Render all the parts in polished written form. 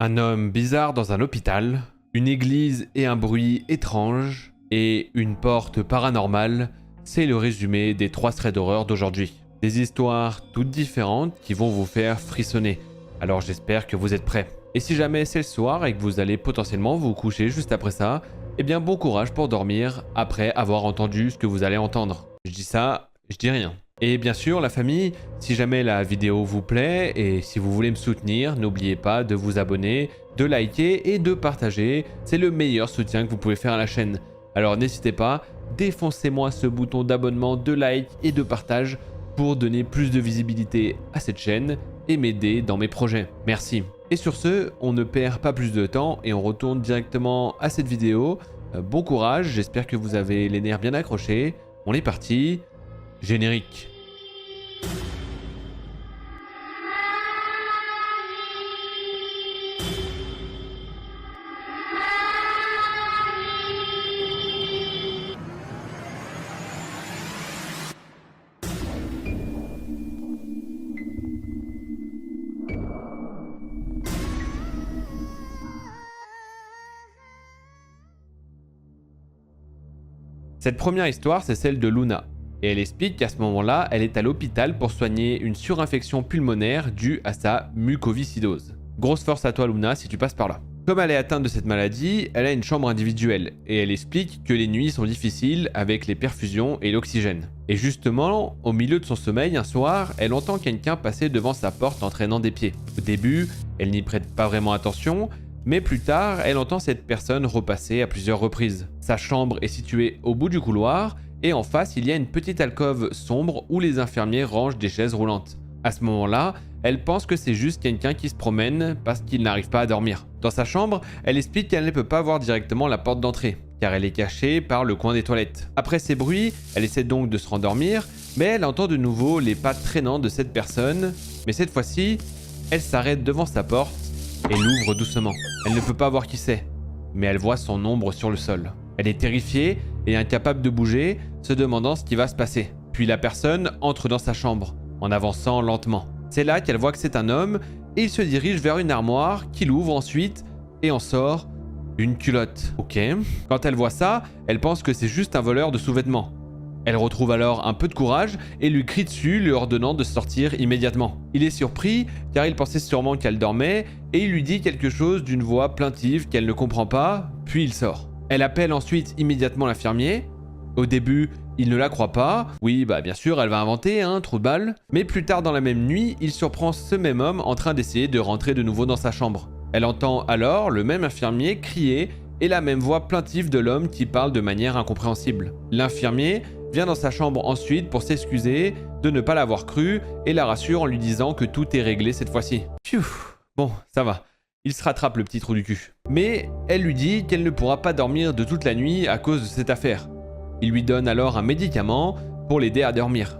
Un homme bizarre dans un hôpital, une église et un bruit étrange, et une porte paranormale, c'est le résumé des 3 threads d'horreur d'aujourd'hui. Des histoires toutes différentes qui vont vous faire frissonner. Alors j'espère que vous êtes prêts. Et si jamais c'est le soir et que vous allez potentiellement vous coucher juste après ça, eh bien bon courage pour dormir après avoir entendu ce que vous allez entendre. Je dis ça, je dis rien. Et bien sûr la famille, si jamais la vidéo vous plaît et si vous voulez me soutenir, n'oubliez pas de vous abonner, de liker et de partager. C'est le meilleur soutien que vous pouvez faire à la chaîne. Alors n'hésitez pas, défoncez-moi ce bouton d'abonnement, de like et de partage pour donner plus de visibilité à cette chaîne et m'aider dans mes projets. Merci. Et sur ce, on ne perd pas plus de temps et on retourne directement à cette vidéo. Bon courage, j'espère que vous avez les nerfs bien accrochés. On est parti. Générique. Cette première histoire, c'est celle de Luna. Et elle explique qu'à ce moment-là, elle est à l'hôpital pour soigner une surinfection pulmonaire due à sa mucoviscidose. Grosse force à toi Luna si tu passes par là. Comme elle est atteinte de cette maladie, elle a une chambre individuelle et elle explique que les nuits sont difficiles avec les perfusions et l'oxygène. Et justement, au milieu de son sommeil, un soir, elle entend quelqu'un passer devant sa porte en traînant des pieds. Au début, elle n'y prête pas vraiment attention, mais plus tard, elle entend cette personne repasser à plusieurs reprises. Sa chambre est située au bout du couloir, et en face, il y a une petite alcôve sombre où les infirmiers rangent des chaises roulantes. À ce moment-là, elle pense que c'est juste quelqu'un qui se promène parce qu'il n'arrive pas à dormir. Dans sa chambre, elle explique qu'elle ne peut pas voir directement la porte d'entrée, car elle est cachée par le coin des toilettes. Après ces bruits, elle essaie donc de se rendormir, mais elle entend de nouveau les pas traînants de cette personne, mais cette fois-ci, elle s'arrête devant sa porte et l'ouvre doucement. Elle ne peut pas voir qui c'est, mais elle voit son ombre sur le sol. Elle est terrifiée et incapable de bouger, se demandant ce qui va se passer. Puis la personne entre dans sa chambre, en avançant lentement. C'est là qu'elle voit que c'est un homme, et il se dirige vers une armoire qu'il ouvre ensuite, et en sort une culotte. Ok. Quand elle voit ça, elle pense que c'est juste un voleur de sous-vêtements. Elle retrouve alors un peu de courage et lui crie dessus, lui ordonnant de sortir immédiatement. Il est surpris car il pensait sûrement qu'elle dormait et il lui dit quelque chose d'une voix plaintive qu'elle ne comprend pas, puis il sort. Elle appelle ensuite immédiatement l'infirmier. Au début, il ne la croit pas. Oui, bah bien sûr, elle va inventer, trou de balle. Mais plus tard dans la même nuit, il surprend ce même homme en train d'essayer de rentrer de nouveau dans sa chambre. Elle entend alors le même infirmier crier et la même voix plaintive de l'homme qui parle de manière incompréhensible. L'infirmier vient dans sa chambre ensuite pour s'excuser de ne pas l'avoir cru et la rassure en lui disant que tout est réglé cette fois-ci. Pfiou, bon, ça va. Il se rattrape le petit trou du cul. Mais elle lui dit qu'elle ne pourra pas dormir de toute la nuit à cause de cette affaire. Il lui donne alors un médicament pour l'aider à dormir.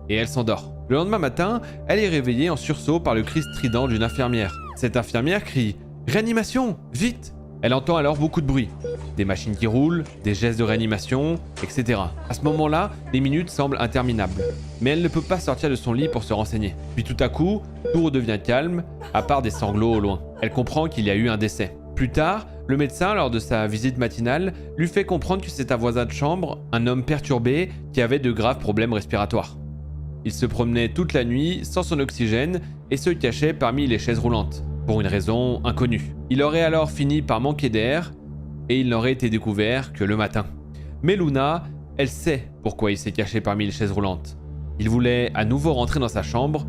Et elle s'endort. Le lendemain matin, elle est réveillée en sursaut par le cri strident d'une infirmière. Cette infirmière crie « Réanimation, vite !» Elle entend alors beaucoup de bruit. Des machines qui roulent, des gestes de réanimation, etc. À ce moment-là, les minutes semblent interminables. Mais elle ne peut pas sortir de son lit pour se renseigner. Puis tout à coup, tout redevient calme, à part des sanglots au loin. Elle comprend qu'il y a eu un décès. Plus tard, le médecin, lors de sa visite matinale, lui fait comprendre que c'est un voisin de chambre, un homme perturbé, qui avait de graves problèmes respiratoires. Il se promenait toute la nuit sans son oxygène et se cachait parmi les chaises roulantes, pour une raison inconnue. Il aurait alors fini par manquer d'air et il n'aurait été découvert que le matin. Mais Luna, elle sait pourquoi il s'est caché parmi les chaises roulantes. Il voulait à nouveau rentrer dans sa chambre,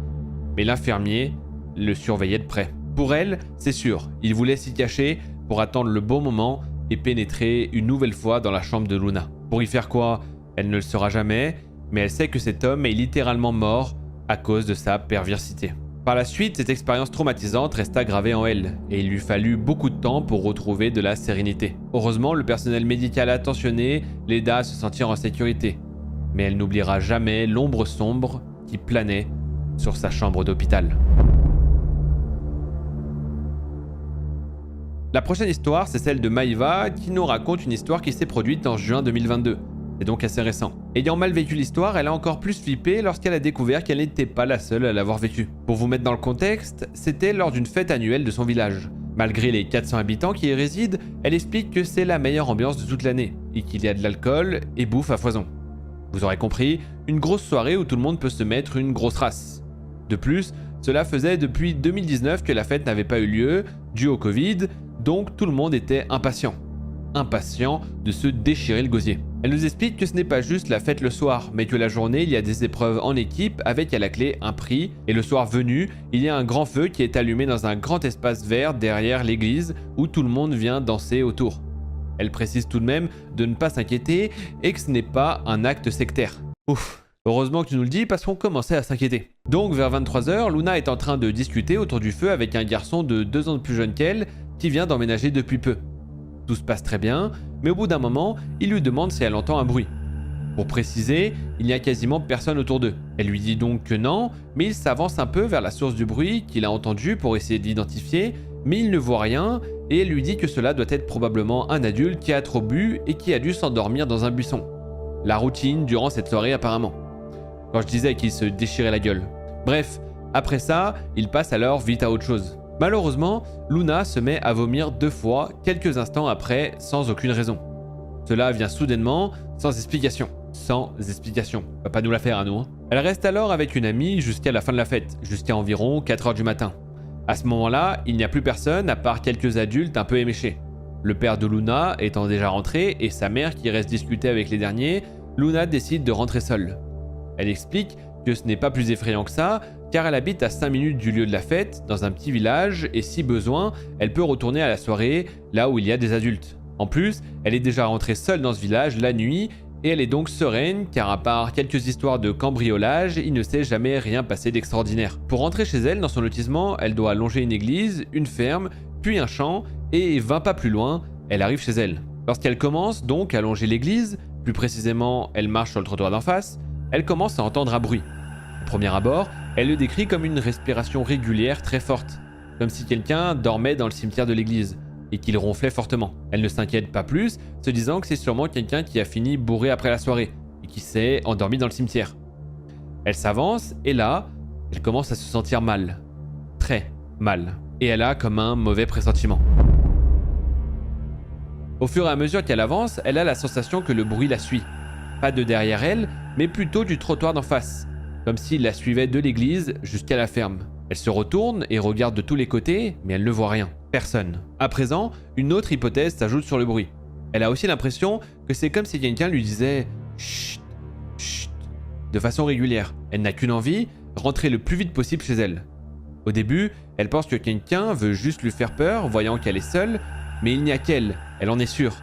mais l'infirmier le surveillait de près. Pour elle, c'est sûr, il voulait s'y cacher pour attendre le bon moment et pénétrer une nouvelle fois dans la chambre de Luna. Pour y faire quoi? Elle ne le saura jamais, mais elle sait que cet homme est littéralement mort à cause de sa perversité. Par la suite, cette expérience traumatisante resta gravée en elle, et il lui fallut beaucoup de temps pour retrouver de la sérénité. Heureusement, le personnel médical attentionné l'aida à se sentir en sécurité, mais elle n'oubliera jamais l'ombre sombre qui planait sur sa chambre d'hôpital. La prochaine histoire, c'est celle de Maïva qui nous raconte une histoire qui s'est produite en juin 2022. C'est donc assez récent. Ayant mal vécu l'histoire, elle a encore plus flippé lorsqu'elle a découvert qu'elle n'était pas la seule à l'avoir vécu. Pour vous mettre dans le contexte, c'était lors d'une fête annuelle de son village. Malgré les 400 habitants qui y résident, elle explique que c'est la meilleure ambiance de toute l'année et qu'il y a de l'alcool et bouffe à foison. Vous aurez compris, une grosse soirée où tout le monde peut se mettre une grosse race. De plus, cela faisait depuis 2019 que la fête n'avait pas eu lieu, dû au Covid, donc tout le monde était impatient. Impatient de se déchirer le gosier. Elle nous explique que ce n'est pas juste la fête le soir, mais que la journée, il y a des épreuves en équipe avec à la clé un prix, et le soir venu, il y a un grand feu qui est allumé dans un grand espace vert derrière l'église où tout le monde vient danser autour. Elle précise tout de même de ne pas s'inquiéter et que ce n'est pas un acte sectaire. Ouf, heureusement que tu nous le dis parce qu'on commençait à s'inquiéter. Donc vers 23 h, Luna est en train de discuter autour du feu avec un garçon de 2 ans de plus jeune qu'elle qui vient d'emménager depuis peu. Tout se passe très bien, mais au bout d'un moment, il lui demande si elle entend un bruit. Pour préciser, il n'y a quasiment personne autour d'eux. Elle lui dit donc que non, mais il s'avance un peu vers la source du bruit qu'il a entendu pour essayer de l'identifier, mais il ne voit rien et elle lui dit que cela doit être probablement un adulte qui a trop bu et qui a dû s'endormir dans un buisson. La routine durant cette soirée apparemment. Quand je disais qu'il se déchirait la gueule. Bref, après ça, il passe alors vite à autre chose. Malheureusement, Luna se met à vomir 2 fois quelques instants après sans aucune raison. Cela vient soudainement, sans explication. Sans explication. Va pas nous la faire à nous. Elle reste alors avec une amie jusqu'à la fin de la fête, jusqu'à environ 4 h du matin. À ce moment-là, il n'y a plus personne à part quelques adultes un peu éméchés. Le père de Luna étant déjà rentré et sa mère qui reste discuter avec les derniers, Luna décide de rentrer seule. Elle explique que ce n'est pas plus effrayant que ça, car elle habite à 5 minutes du lieu de la fête, dans un petit village, et si besoin, elle peut retourner à la soirée, là où il y a des adultes. En plus, elle est déjà rentrée seule dans ce village la nuit, et elle est donc sereine, car à part quelques histoires de cambriolage, il ne s'est jamais rien passé d'extraordinaire. Pour rentrer chez elle, dans son lotissement, elle doit longer une église, une ferme, puis un champ, et 20 pas plus loin, elle arrive chez elle. Lorsqu'elle commence donc à longer l'église, plus précisément, elle marche sur le trottoir d'en face, elle commence à entendre un bruit. Au premier abord, elle le décrit comme une respiration régulière très forte, comme si quelqu'un dormait dans le cimetière de l'église, et qu'il ronflait fortement. Elle ne s'inquiète pas plus, se disant que c'est sûrement quelqu'un qui a fini bourré après la soirée, et qui s'est endormi dans le cimetière. Elle s'avance, et là, elle commence à se sentir mal. Très mal. Et elle a comme un mauvais pressentiment. Au fur et à mesure qu'elle avance, elle a la sensation que le bruit la suit. Pas de derrière elle, mais plutôt du trottoir d'en face, comme s'il la suivait de l'église jusqu'à la ferme. Elle se retourne et regarde de tous les côtés, mais elle ne voit rien. Personne. À présent, une autre hypothèse s'ajoute sur le bruit. Elle a aussi l'impression que c'est comme si quelqu'un lui disait « chut, chut » de façon régulière. Elle n'a qu'une envie, rentrer le plus vite possible chez elle. Au début, elle pense que quelqu'un veut juste lui faire peur, voyant qu'elle est seule, mais il n'y a qu'elle, elle en est sûre.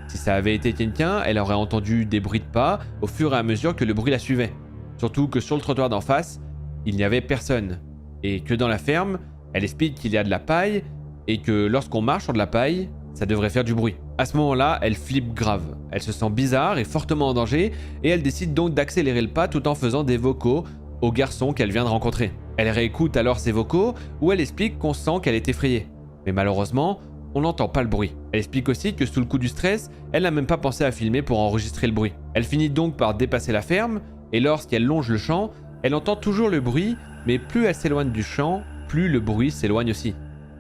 Si ça avait été quelqu'un, elle aurait entendu des bruits de pas au fur et à mesure que le bruit la suivait. Surtout que sur le trottoir d'en face, il n'y avait personne. Et que dans la ferme, elle explique qu'il y a de la paille et que lorsqu'on marche sur de la paille, ça devrait faire du bruit. À ce moment-là, elle flippe grave. Elle se sent bizarre et fortement en danger et elle décide donc d'accélérer le pas tout en faisant des vocaux au garçon qu'elle vient de rencontrer. Elle réécoute alors ses vocaux où elle explique qu'on sent qu'elle est effrayée. Mais malheureusement, on n'entend pas le bruit. Elle explique aussi que sous le coup du stress, elle n'a même pas pensé à filmer pour enregistrer le bruit. Elle finit donc par dépasser la ferme et lorsqu'elle longe le champ, elle entend toujours le bruit, mais plus elle s'éloigne du champ, plus le bruit s'éloigne aussi.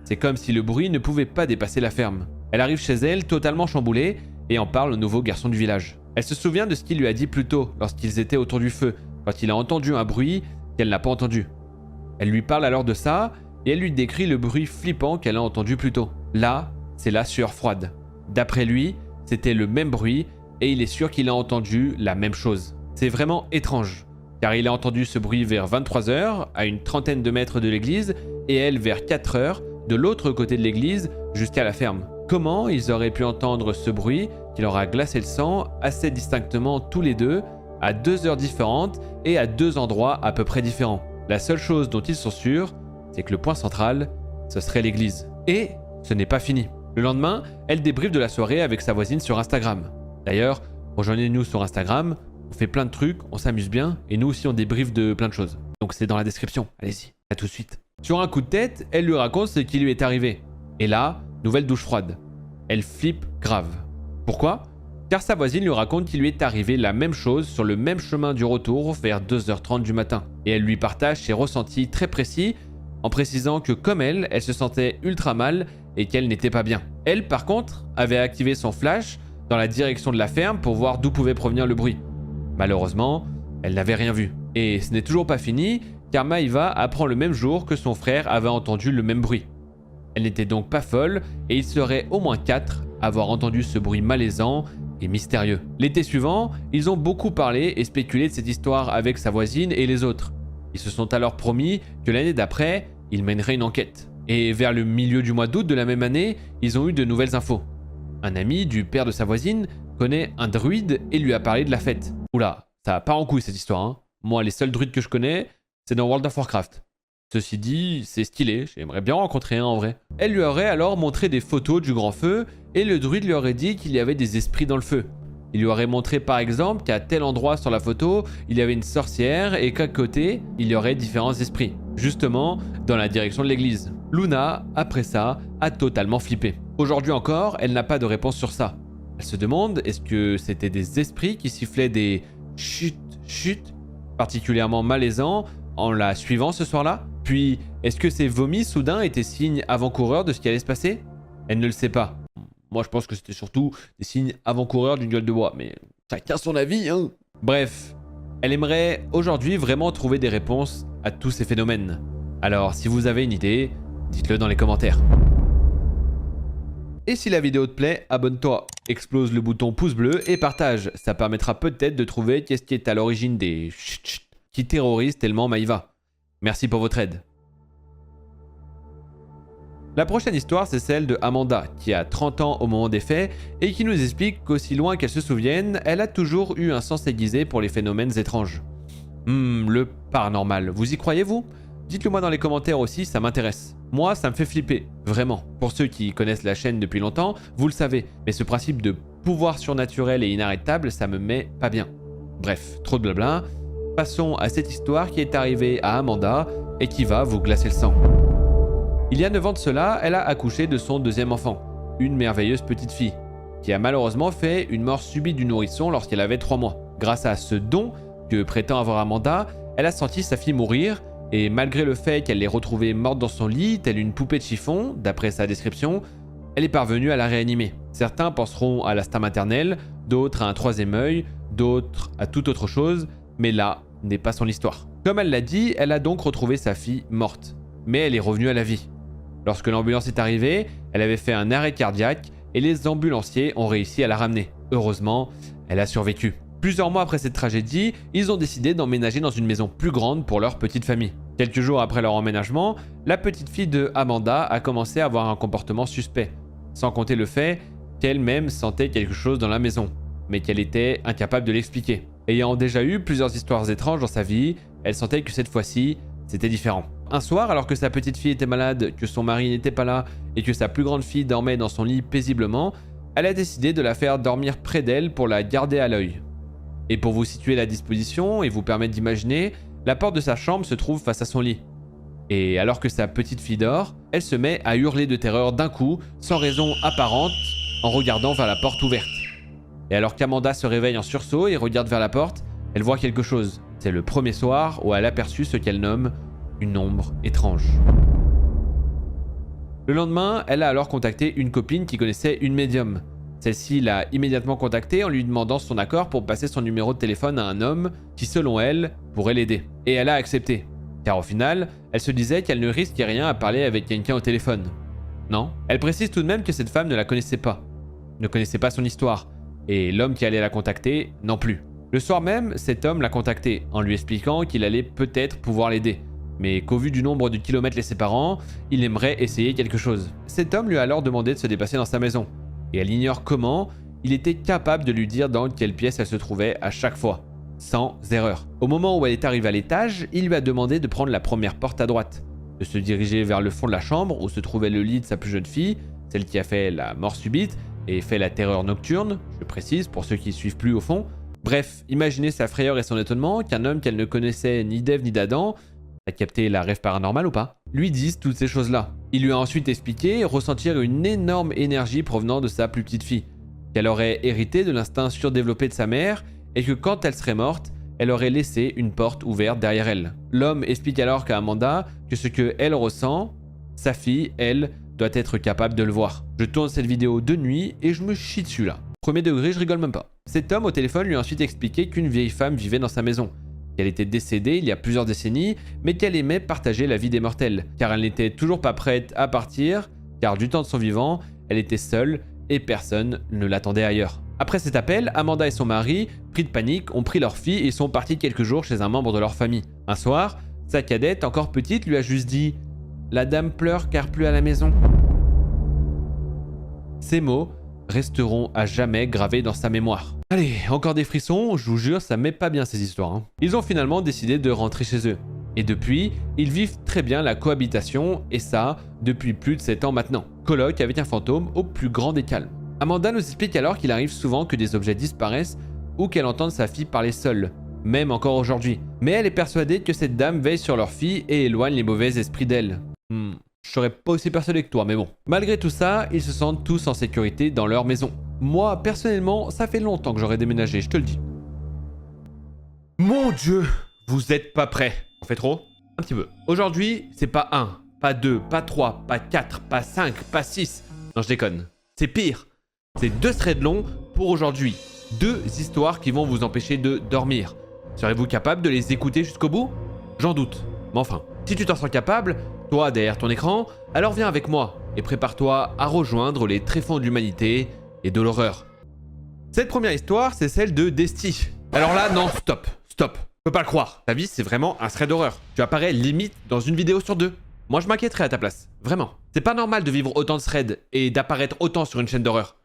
C'est comme si le bruit ne pouvait pas dépasser la ferme. Elle arrive chez elle totalement chamboulée et en parle au nouveau garçon du village. Elle se souvient de ce qu'il lui a dit plus tôt lorsqu'ils étaient autour du feu, quand il a entendu un bruit qu'elle n'a pas entendu. Elle lui parle alors de ça et elle lui décrit le bruit flippant qu'elle a entendu plus tôt. Là, c'est la sueur froide. D'après lui, c'était le même bruit et il est sûr qu'il a entendu la même chose. C'est vraiment étrange, car il a entendu ce bruit vers 23 h, à une trentaine de mètres de l'église, et elle vers 4 h, de l'autre côté de l'église, jusqu'à la ferme. Comment ils auraient pu entendre ce bruit qui leur a glacé le sang assez distinctement tous les deux, à 2 heures différentes et à 2 endroits à peu près différents? La seule chose dont ils sont sûrs, c'est que le point central, ce serait l'église. Et ce n'est pas fini. Le lendemain, elle débriefe de la soirée avec sa voisine sur Instagram. D'ailleurs, rejoignez-nous sur Instagram, on fait plein de trucs, on s'amuse bien, et nous aussi on débriefe de plein de choses. Donc c'est dans la description, allez-y, à tout de suite. Sur un coup de tête, elle lui raconte ce qui lui est arrivé. Et là, nouvelle douche froide. Elle flippe grave. Pourquoi? Car sa voisine lui raconte qu'il lui est arrivé la même chose sur le même chemin du retour vers 2 h 30 du matin. Et elle lui partage ses ressentis très précis, en précisant que comme elle se sentait ultra mal et qu'elle n'était pas bien. Elle, par contre, avait activé son flash dans la direction de la ferme pour voir d'où pouvait provenir le bruit. Malheureusement, elle n'avait rien vu. Et ce n'est toujours pas fini, car Maïva apprend le même jour que son frère avait entendu le même bruit. Elle n'était donc pas folle, et il serait au moins 4 à avoir entendu ce bruit malaisant et mystérieux. L'été suivant, ils ont beaucoup parlé et spéculé de cette histoire avec sa voisine et les autres. Ils se sont alors promis que l'année d'après, ils mèneraient une enquête. Et vers le milieu du mois d'août de la même année, ils ont eu de nouvelles infos. Un ami du père de sa voisine connaît un druide et lui a parlé de la fête. Oula, ça part en couille cette histoire, hein. Moi, les seuls druides que je connais, c'est dans World of Warcraft. Ceci dit, c'est stylé, j'aimerais bien rencontrer un en vrai. Elle lui aurait alors montré des photos du grand feu et le druide lui aurait dit qu'il y avait des esprits dans le feu. Il lui aurait montré par exemple qu'à tel endroit sur la photo, il y avait une sorcière et qu'à côté, il y aurait différents esprits. Justement, dans la direction de l'église. Luna, après ça, a totalement flippé. Aujourd'hui encore, elle n'a pas de réponse sur ça. Elle se demande, est-ce que c'était des esprits qui sifflaient des chut chut particulièrement malaisants en la suivant ce soir-là? Puis, est-ce que ces vomis soudains étaient signes avant-coureurs de ce qui allait se passer? Elle ne le sait pas. Moi, je pense que c'était surtout des signes avant-coureurs d'une gueule de bois, mais chacun son avis, hein. Bref, elle aimerait aujourd'hui vraiment trouver des réponses à tous ces phénomènes. Alors, si vous avez une idée, dites-le dans les commentaires. Et si la vidéo te plaît, abonne-toi, explose le bouton pouce bleu et partage. Ça permettra peut-être de trouver qu'est-ce qui est à l'origine des chut chut qui terrorisent tellement Maïva. Merci pour votre aide. La prochaine histoire, c'est celle de Amanda, qui a 30 ans au moment des faits et qui nous explique qu'aussi loin qu'elle se souvienne, elle a toujours eu un sens aiguisé pour les phénomènes étranges. Le paranormal, vous y croyez vous? Dites-le moi dans les commentaires aussi, ça m'intéresse. Moi, ça me fait flipper, vraiment. Pour ceux qui connaissent la chaîne depuis longtemps, vous le savez, mais ce principe de pouvoir surnaturel et inarrêtable, ça me met pas bien. Bref, trop de blabla. Passons à cette histoire qui est arrivée à Amanda et qui va vous glacer le sang. Il y a 9 ans de cela, elle a accouché de son deuxième enfant, une merveilleuse petite fille, qui a malheureusement fait une mort subite du nourrisson lorsqu'elle avait 3 mois. Grâce à ce don que prétend avoir Amanda, elle a senti sa fille mourir, et malgré le fait qu'elle l'ait retrouvée morte dans son lit, telle une poupée de chiffon, d'après sa description, elle est parvenue à la réanimer. Certains penseront à l'instinct maternel, d'autres à un troisième œil, d'autres à toute autre chose, mais là n'est pas son histoire. Comme elle l'a dit, elle a donc retrouvé sa fille morte, mais elle est revenue à la vie. Lorsque l'ambulance est arrivée, elle avait fait un arrêt cardiaque et les ambulanciers ont réussi à la ramener. Heureusement, elle a survécu. Plusieurs mois après cette tragédie, ils ont décidé d'emménager dans une maison plus grande pour leur petite famille. Quelques jours après leur emménagement, la petite fille de Amanda a commencé à avoir un comportement suspect, sans compter le fait qu'elle-même sentait quelque chose dans la maison, mais qu'elle était incapable de l'expliquer. Ayant déjà eu plusieurs histoires étranges dans sa vie, elle sentait que cette fois-ci, c'était différent. Un soir, alors que sa petite fille était malade, que son mari n'était pas là et que sa plus grande fille dormait dans son lit paisiblement, elle a décidé de la faire dormir près d'elle pour la garder à l'œil. Et pour vous situer la disposition et vous permettre d'imaginer, la porte de sa chambre se trouve face à son lit. Et alors que sa petite fille dort, elle se met à hurler de terreur d'un coup, sans raison apparente, en regardant vers la porte ouverte. Et alors qu'Amanda se réveille en sursaut et regarde vers la porte, elle voit quelque chose. C'est le premier soir où elle aperçut ce qu'elle nomme une ombre étrange. Le lendemain, elle a alors contacté une copine qui connaissait une médium. Celle-ci l'a immédiatement contactée en lui demandant son accord pour passer son numéro de téléphone à un homme qui, selon elle, pourrait l'aider. Et elle a accepté. Car au final, elle se disait qu'elle ne risquait rien à parler avec quelqu'un au téléphone. Non, elle précise tout de même que cette femme ne la connaissait pas. Ne connaissait pas son histoire. Et l'homme qui allait la contacter, non plus. Le soir même, cet homme l'a contactée en lui expliquant qu'il allait peut-être pouvoir l'aider. Mais qu'au vu du nombre de kilomètres les séparant, il aimerait essayer quelque chose. Cet homme lui a alors demandé de se déplacer dans sa maison. Et elle ignore comment, il était capable de lui dire dans quelle pièce elle se trouvait à chaque fois, sans erreur. Au moment où elle est arrivée à l'étage, il lui a demandé de prendre la première porte à droite, de se diriger vers le fond de la chambre où se trouvait le lit de sa plus jeune fille, celle qui a fait la mort subite et fait la terreur nocturne, je précise pour ceux qui suivent plus au fond. Bref, imaginez sa frayeur et son étonnement qu'un homme qu'elle ne connaissait ni d'Ève ni d'Adam, a capté la rêve paranormale ou pas, lui disent toutes ces choses-là. Il lui a ensuite expliqué ressentir une énorme énergie provenant de sa plus petite fille, qu'elle aurait hérité de l'instinct surdéveloppé de sa mère et que quand elle serait morte, elle aurait laissé une porte ouverte derrière elle. L'homme explique alors qu'à Amanda que ce que elle ressent, sa fille, elle, doit être capable de le voir. Je tourne cette vidéo de nuit et je me chie dessus là. Premier degré, je rigole même pas. Cet homme au téléphone lui a ensuite expliqué qu'une vieille femme vivait dans sa maison, qu'elle était décédée il y a plusieurs décennies, mais qu'elle aimait partager la vie des mortels, car elle n'était toujours pas prête à partir, car du temps de son vivant, elle était seule et personne ne l'attendait ailleurs. Après cet appel, Amanda et son mari, pris de panique, ont pris leur fille et sont partis quelques jours chez un membre de leur famille. Un soir, sa cadette, encore petite, lui a juste dit « La dame pleure car plus à la maison ». Ces mots resteront à jamais gravés dans sa mémoire. Allez, encore des frissons, je vous jure, ça met pas bien ces histoires. Hein. Ils ont finalement décidé de rentrer chez eux. Et depuis, ils vivent très bien la cohabitation, et ça, depuis plus de 7 ans maintenant. Coloc avec un fantôme au plus grand des calmes. Amanda nous explique alors qu'il arrive souvent que des objets disparaissent ou qu'elle entende sa fille parler seule, même encore aujourd'hui. Mais elle est persuadée que cette dame veille sur leur fille et éloigne les mauvais esprits d'elle. Je serais pas aussi persuadé que toi, mais bon. Malgré tout ça, ils se sentent tous en sécurité dans leur maison. Moi, personnellement, ça fait longtemps que j'aurais déménagé, je te le dis. Mon Dieu, vous êtes pas prêts. On fait trop? Un petit peu. Aujourd'hui, c'est pas 1, pas 2, pas 3, pas 4, pas 5, pas 6. Non, je déconne. C'est pire. C'est 2 threads longs pour aujourd'hui. 2 histoires qui vont vous empêcher de dormir. Serez-vous capable de les écouter jusqu'au bout? J'en doute. Mais enfin, si tu t'en sens capable, toi derrière ton écran, alors viens avec moi et prépare-toi à rejoindre les tréfonds de l'humanité et de l'horreur. Cette première histoire, c'est celle de Desti. Alors là, non, stop. Je peux pas le croire. Ta vie, c'est vraiment un thread d'horreur. Tu apparais limite dans une vidéo sur 2. Moi, je m'inquiéterais à ta place. Vraiment. C'est pas normal de vivre autant de threads et d'apparaître autant sur une chaîne d'horreur.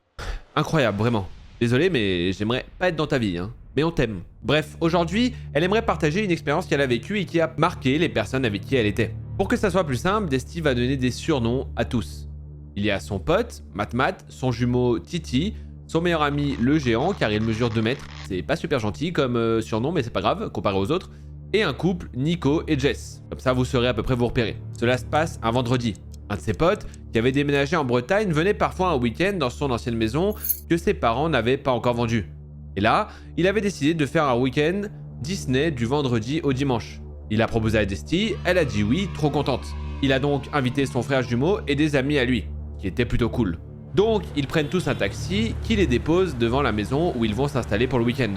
Incroyable, vraiment. Désolé, mais j'aimerais pas être dans ta vie, hein. Mais on t'aime. Bref, aujourd'hui, elle aimerait partager une expérience qu'elle a vécue et qui a marqué les personnes avec qui elle était. Pour que ça soit plus simple, Desti va donner des surnoms à tous. Il y a son pote, Matmat, son jumeau Titi, son meilleur ami le géant car il mesure 2 mètres. C'est pas super gentil comme surnom mais c'est pas grave comparé aux autres. Et un couple, Nico et Jess. Comme ça vous saurez à peu près vous repérer. Cela se passe un vendredi. Un de ses potes, qui avait déménagé en Bretagne, venait parfois un week-end dans son ancienne maison que ses parents n'avaient pas encore vendue. Et là, il avait décidé de faire un week-end Disney du vendredi au dimanche. Il a proposé à Desti, elle a dit oui, trop contente. Il a donc invité son frère jumeau et des amis à lui, qui étaient plutôt cool. Donc, ils prennent tous un taxi qui les dépose devant la maison où ils vont s'installer pour le week-end.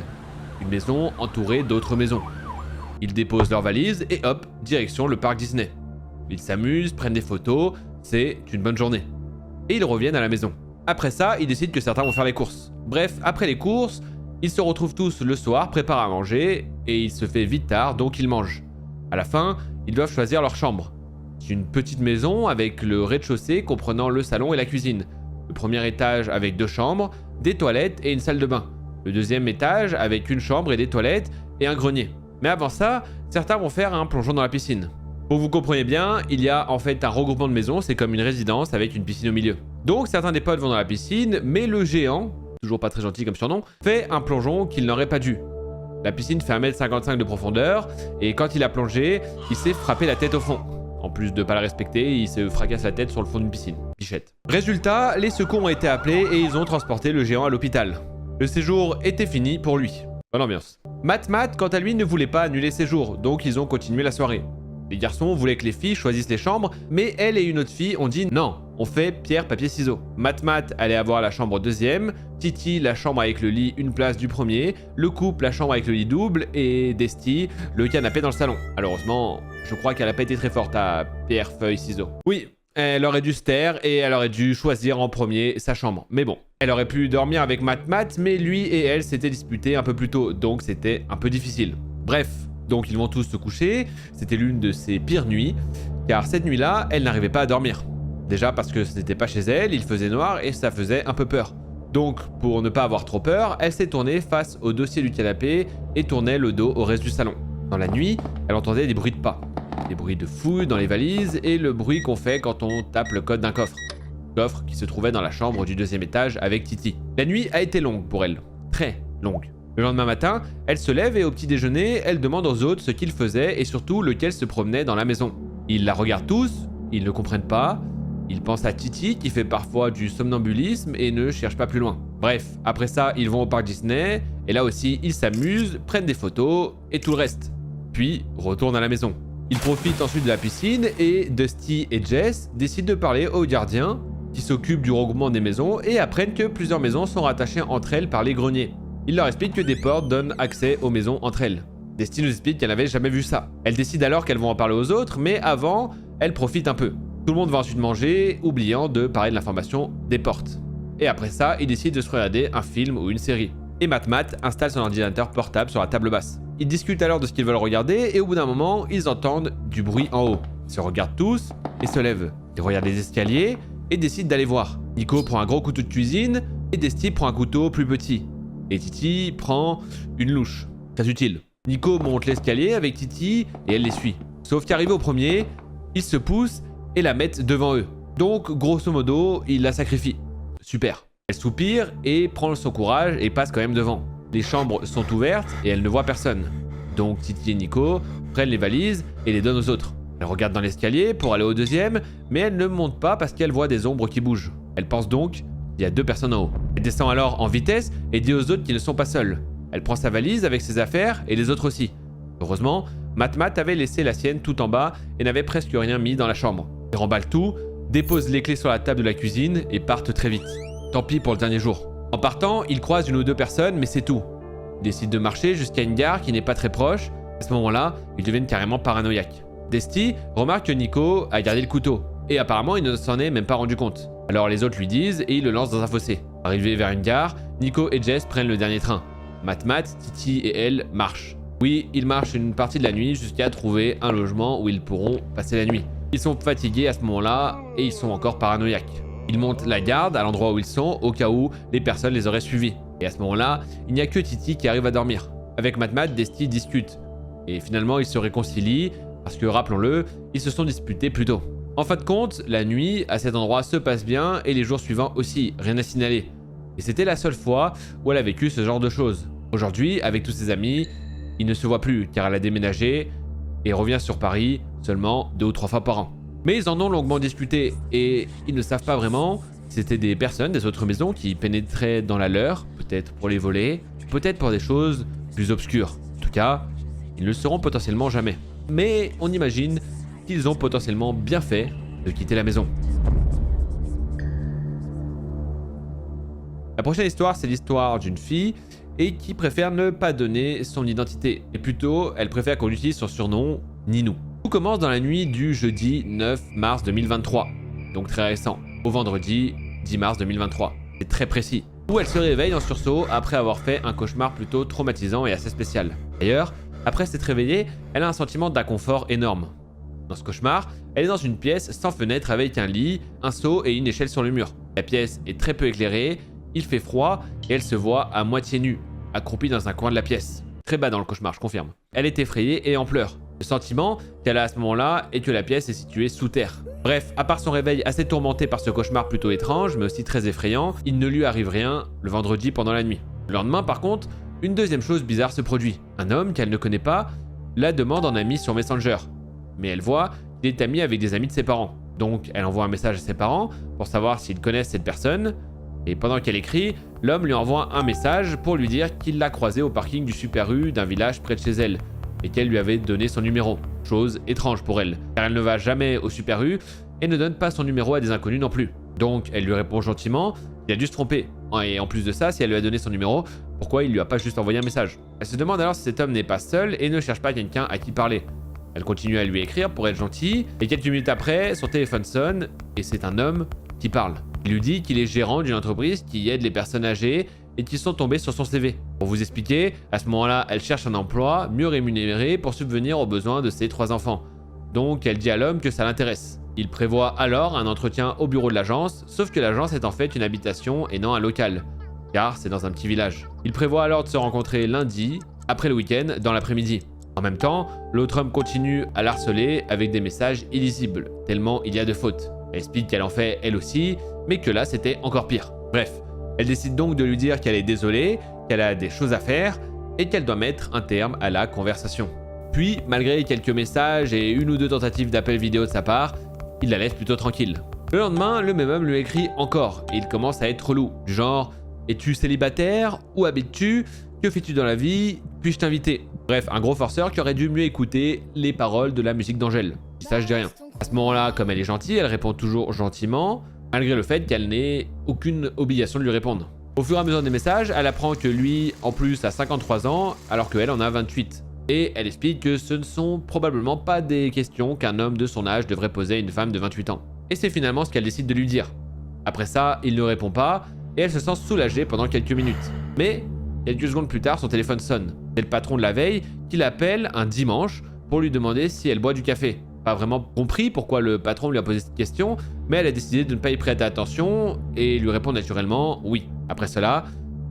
Une maison entourée d'autres maisons. Ils déposent leurs valises et hop, direction le parc Disney. Ils s'amusent, prennent des photos, c'est une bonne journée. Et ils reviennent à la maison. Après ça, ils décident que certains vont faire les courses. Bref, après les courses, ils se retrouvent tous le soir, préparent à manger, et il se fait vite tard, donc ils mangent. À la fin, ils doivent choisir leur chambre. C'est une petite maison avec le rez-de-chaussée comprenant le salon et la cuisine. Le premier étage avec 2 chambres, des toilettes et une salle de bain. Le deuxième étage avec une chambre et des toilettes et un grenier. Mais avant ça, certains vont faire un plongeon dans la piscine. Pour que vous compreniez bien, il y a en fait un regroupement de maisons, c'est comme une résidence avec une piscine au milieu. Donc certains des potes vont dans la piscine, mais le géant, toujours pas très gentil comme surnom, fait un plongeon qu'il n'aurait pas dû. La piscine fait 1,55 m de profondeur, et quand il a plongé, il s'est frappé la tête au fond. En plus de pas la respecter, il se fracasse la tête sur le fond d'une piscine. Bichette. Résultat, les secours ont été appelés et ils ont transporté le géant à l'hôpital. Le séjour était fini pour lui. Bonne ambiance. Matmat, quant à lui, ne voulait pas annuler ses jours, donc ils ont continué la soirée. Les garçons voulaient que les filles choisissent les chambres, mais elle et une autre fille ont dit non, on fait pierre, papier, ciseaux. Matmat allait avoir la chambre deuxième, Titi la chambre avec le lit, une place du premier, le couple la chambre avec le lit double, et Desti le canapé dans le salon. Malheureusement, je crois qu'elle a pas été très forte à pierre, feuille, ciseaux. Oui, elle aurait dû se taire et elle aurait dû choisir en premier sa chambre. Mais bon, elle aurait pu dormir avec Matmat, mais lui et elle s'étaient disputés un peu plus tôt, donc c'était un peu difficile. Bref. Donc ils vont tous se coucher, c'était l'une de ses pires nuits, car cette nuit-là, elle n'arrivait pas à dormir. Déjà parce que ce n'était pas chez elle, il faisait noir et ça faisait un peu peur. Donc, pour ne pas avoir trop peur, elle s'est tournée face au dossier du canapé et tournait le dos au reste du salon. Dans la nuit, elle entendait des bruits de pas, des bruits de fouilles dans les valises et le bruit qu'on fait quand on tape le code d'un coffre. Coffre qui se trouvait dans la chambre du 2e étage avec Titi. La nuit a été longue pour elle, très longue. Le lendemain matin, elle se lève et au petit déjeuner, elle demande aux autres ce qu'ils faisaient et surtout lequel se promenait dans la maison. Ils la regardent tous, ils ne comprennent pas, ils pensent à Titi qui fait parfois du somnambulisme et ne cherche pas plus loin. Bref, après ça, ils vont au parc Disney et là aussi, ils s'amusent, prennent des photos et tout le reste. Puis, retournent à la maison. Ils profitent ensuite de la piscine et Dusty et Jess décident de parler aux gardiens qui s'occupent du regroupement des maisons et apprennent que plusieurs maisons sont rattachées entre elles par les greniers. Ils leur expliquent que des portes donnent accès aux maisons entre elles. Dusty nous explique qu'elle n'avait jamais vu ça. Elle décide alors qu'elles vont en parler aux autres, mais avant, elle profite un peu. Tout le monde va ensuite manger, oubliant de parler de l'information des portes. Et après ça, ils décident de se regarder un film ou une série. Et Matt installe son ordinateur portable sur la table basse. Ils discutent alors de ce qu'ils veulent regarder et au bout d'un moment, ils entendent du bruit en haut. Ils se regardent tous et se lèvent. Ils regardent les escaliers et décident d'aller voir. Nico prend un gros couteau de cuisine et Dusty prend un couteau plus petit. Et Titi prend une louche. Très utile. Nico monte l'escalier avec Titi et elle les suit. Sauf qu'arrivé au premier, ils se poussent et la mettent devant eux. Donc, grosso modo, ils la sacrifient. Super. Elle soupire et prend son courage et passe quand même devant. Les chambres sont ouvertes et elle ne voit personne. Donc Titi et Nico prennent les valises et les donnent aux autres. Elle regarde dans l'escalier pour aller au deuxième, mais elle ne monte pas parce qu'elle voit des ombres qui bougent. Elle pense donc qu'il y a 2 personnes en haut. Elle descend alors en vitesse et dit aux autres qu'ils ne sont pas seuls. Elle prend sa valise avec ses affaires et les autres aussi. Heureusement, Matt avait laissé la sienne tout en bas et n'avait presque rien mis dans la chambre. Ils remballent tout, déposent les clés sur la table de la cuisine et partent très vite. Tant pis pour le dernier jour. En partant, ils croisent une ou 2 personnes, mais c'est tout. Ils décident de marcher jusqu'à une gare qui n'est pas très proche. À ce moment-là, ils deviennent carrément paranoïaques. Dusty remarque que Nico a gardé le couteau. Et apparemment, il ne s'en est même pas rendu compte. Alors les autres lui disent et ils le lancent dans un fossé. Arrivés vers une gare, Nico et Jess prennent le dernier train. Matt, Titi et elle marchent. Oui, ils marchent une partie de la nuit jusqu'à trouver un logement où ils pourront passer la nuit. Ils sont fatigués à ce moment-là et ils sont encore paranoïaques. Ils montent la garde à l'endroit où ils sont au cas où les personnes les auraient suivis. Et à ce moment-là, il n'y a que Titi qui arrive à dormir. Avec Matt, Dusty discute. Et finalement, ils se réconcilient parce que, rappelons-le, ils se sont disputés plus tôt. En fin de compte, la nuit à cet endroit se passe bien et les jours suivants aussi, rien à signaler. Et c'était la seule fois où elle a vécu ce genre de choses. Aujourd'hui, avec tous ses amis, ils ne se voient plus car elle a déménagé et revient sur Paris seulement 2 ou 3 fois par an. Mais ils en ont longuement discuté et ils ne savent pas vraiment si c'était des personnes des autres maisons qui pénétraient dans la leur, peut-être pour les voler, peut-être pour des choses plus obscures. En tout cas, ils ne le sauront potentiellement jamais. Mais on imagine qu'ils ont potentiellement bien fait de quitter la maison. La prochaine histoire, c'est l'histoire d'une fille et qui préfère ne pas donner son identité. Et plutôt, elle préfère qu'on utilise son surnom, Ninou. Tout commence dans la nuit du jeudi 9 mars 2023, donc très récent, au vendredi 10 mars 2023. C'est très précis. Où elle se réveille en sursaut après avoir fait un cauchemar plutôt traumatisant et assez spécial. D'ailleurs, après s'être réveillée, elle a un sentiment d'inconfort énorme. Dans ce cauchemar, elle est dans une pièce sans fenêtre avec un lit, un seau et une échelle sur le mur. La pièce est très peu éclairée, il fait froid et elle se voit à moitié nue, accroupie dans un coin de la pièce. Très bas dans le cauchemar, je confirme. Elle est effrayée et en pleurs. Le sentiment qu'elle a à ce moment-là est que la pièce est située sous terre. Bref, à part son réveil assez tourmenté par ce cauchemar plutôt étrange, mais aussi très effrayant, il ne lui arrive rien le vendredi pendant la nuit. Le lendemain, par contre, une deuxième chose bizarre se produit. Un homme qu'elle ne connaît pas la demande en ami sur Messenger. Mais elle voit qu'il est ami avec des amis de ses parents. Donc elle envoie un message à ses parents pour savoir s'ils connaissent cette personne. Et pendant qu'elle écrit, l'homme lui envoie un message pour lui dire qu'il l'a croisée au parking du Super U d'un village près de chez elle. Et qu'elle lui avait donné son numéro. Chose étrange pour elle, car elle ne va jamais au Super U et ne donne pas son numéro à des inconnus non plus. Donc elle lui répond gentiment qu'il a dû se tromper. Et en plus de ça, si elle lui a donné son numéro, pourquoi il lui a pas juste envoyé un message? Elle se demande alors si cet homme n'est pas seul et ne cherche pas quelqu'un à qui parler. Elle continue à lui écrire pour être gentille, et quelques minutes après, son téléphone sonne et c'est un homme qui parle. Il lui dit qu'il est gérant d'une entreprise qui aide les personnes âgées et qui sont tombées sur son CV. Pour vous expliquer, à ce moment-là, elle cherche un emploi mieux rémunéré pour subvenir aux besoins de ses 3 enfants. Donc elle dit à l'homme que ça l'intéresse. Il prévoit alors un entretien au bureau de l'agence, sauf que l'agence est en fait une habitation et non un local, car c'est dans un petit village. Il prévoit alors de se rencontrer lundi, après le week-end, dans l'après-midi. En même temps, l'autre homme continue à l'harceler avec des messages illisibles, tellement il y a de fautes. Elle explique qu'elle en fait elle aussi, mais que là c'était encore pire. Bref, elle décide donc de lui dire qu'elle est désolée, qu'elle a des choses à faire et qu'elle doit mettre un terme à la conversation. Puis, malgré quelques messages et 1 ou 2 tentatives d'appel vidéo de sa part, il la laisse plutôt tranquille. Le lendemain, le même homme lui écrit encore et il commence à être relou, du genre « Es-tu célibataire? Où habites-tu? Que fais-tu dans la vie? Puis-je t'inviter ?» Bref, un gros forceur qui aurait dû mieux écouter les paroles de la musique d'Angèle. Ça, je dis rien. À ce moment-là, comme elle est gentille, elle répond toujours gentiment, malgré le fait qu'elle n'ait aucune obligation de lui répondre. Au fur et à mesure des messages, elle apprend que lui, en plus, a 53 ans, alors qu'elle en a 28. Et elle explique que ce ne sont probablement pas des questions qu'un homme de son âge devrait poser à une femme de 28 ans. Et c'est finalement ce qu'elle décide de lui dire. Après ça, il ne répond pas, et elle se sent soulagée pendant quelques minutes. Mais, quelques secondes plus tard, son téléphone sonne. C'est le patron de la veille qui l'appelle un dimanche pour lui demander si elle boit du café. Pas vraiment compris pourquoi le patron lui a posé cette question, mais elle a décidé de ne pas y prêter attention et lui répond naturellement oui. Après cela,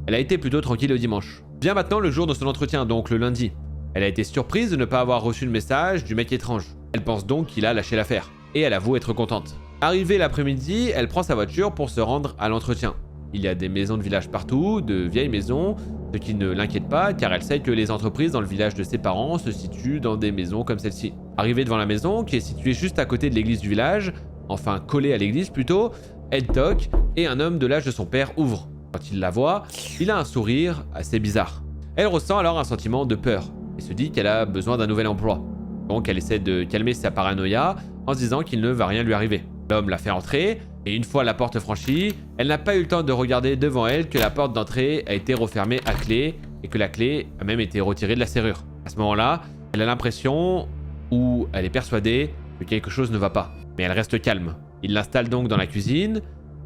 elle a été plutôt tranquille le dimanche. Vient maintenant le jour de son entretien, donc le lundi. Elle a été surprise de ne pas avoir reçu le message du mec étrange. Elle pense donc qu'il a lâché l'affaire, et elle avoue être contente. Arrivée l'après-midi, elle prend sa voiture pour se rendre à l'entretien. Il y a des maisons de village partout, de vieilles maisons, ce qui ne l'inquiète pas car elle sait que les entreprises dans le village de ses parents se situent dans des maisons comme celle-ci. Arrivée devant la maison, qui est située juste à côté de l'église du village, enfin collée à l'église plutôt, elle toque et un homme de l'âge de son père ouvre. Quand il la voit, il a un sourire assez bizarre. Elle ressent alors un sentiment de peur et se dit qu'elle a besoin d'un nouvel emploi. Donc elle essaie de calmer sa paranoïa en se disant qu'il ne va rien lui arriver. L'homme la fait entrer et une fois la porte franchie, elle n'a pas eu le temps de regarder devant elle que la porte d'entrée a été refermée à clé et que la clé a même été retirée de la serrure. À ce moment-là, elle a l'impression, ou elle est persuadée, que quelque chose ne va pas. Mais elle reste calme. Il l'installe donc dans la cuisine